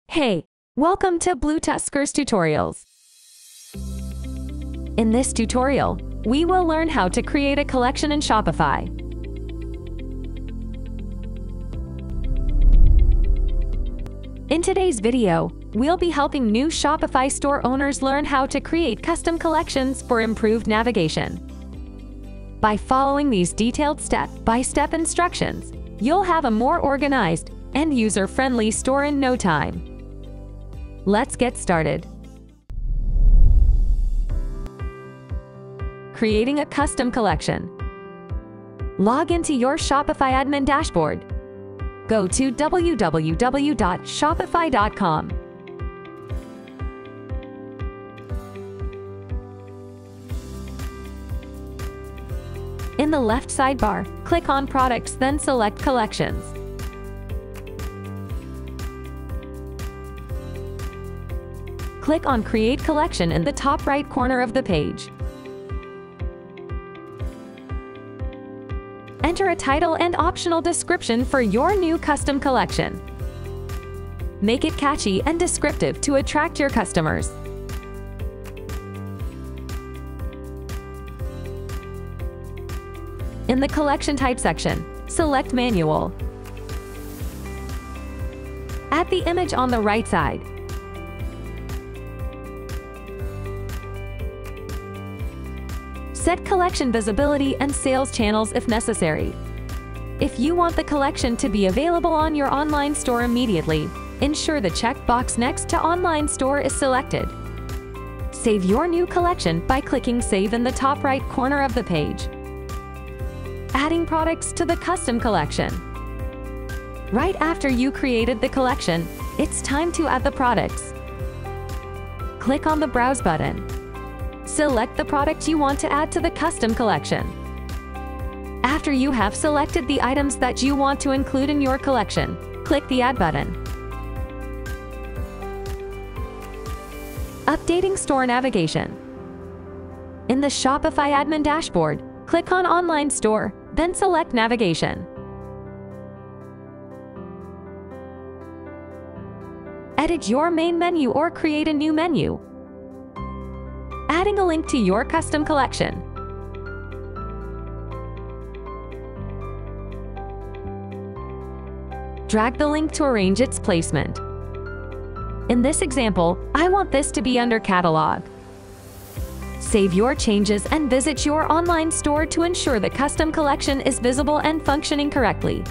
Hey, welcome to BlueTuskr's tutorials. In this tutorial, we will learn how to create a collection in Shopify. In today's video, we'll be helping new Shopify store owners learn how to create custom collections for improved navigation. By following these detailed step-by-step instructions, you'll have a more organized and user-friendly store in no time. Let's get started. Creating a custom collection. Log into your Shopify admin dashboard. Go to www.shopify.com. In the left sidebar, click on Products, then select Collections. Click on Create Collection in the top right corner of the page. Enter a title and optional description for your new custom collection. Make it catchy and descriptive to attract your customers. In the Collection Type section, select Manual. Add the image on the right side. Set collection visibility and sales channels if necessary. If you want the collection to be available on your online store immediately, ensure the checkbox next to Online Store is selected. Save your new collection by clicking Save in the top right corner of the page. Adding products to the custom collection. Right after you created the collection, it's time to add the products. Click on the Browse button. Select the product you want to add to the custom collection. After you have selected the items that you want to include in your collection, click the Add button. Updating store navigation. In the Shopify admin dashboard, click on Online Store, then select Navigation. Edit your main menu or create a new menu. Adding a link to your custom collection. Drag the link to arrange its placement. In this example, I want this to be under Catalog. Save your changes and visit your online store to ensure the custom collection is visible and functioning correctly.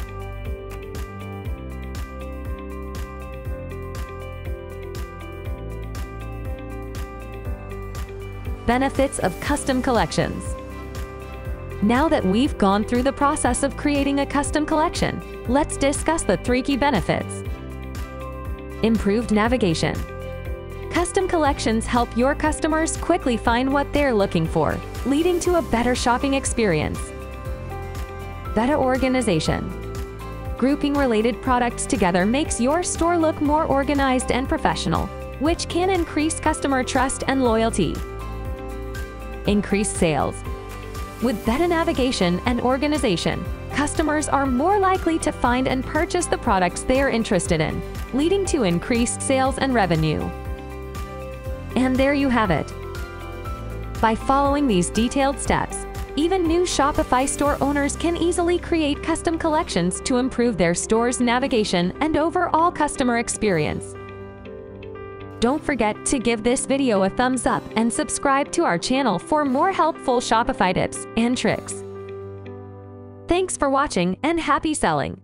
Benefits of custom collections. Now that we've gone through the process of creating a custom collection, let's discuss the 3 key benefits. Improved navigation. Custom collections help your customers quickly find what they're looking for, leading to a better shopping experience. Better organization. Grouping related products together makes your store look more organized and professional, which can increase customer trust and loyalty. Increased sales. With better navigation and organization, customers are more likely to find and purchase the products they are interested in, leading to increased sales and revenue. And there you have it. By following these detailed steps, even new Shopify store owners can easily create custom collections to improve their store's navigation and overall customer experience. Don't forget to give this video a thumbs up and subscribe to our channel for more helpful Shopify tips and tricks. Thanks for watching and happy selling!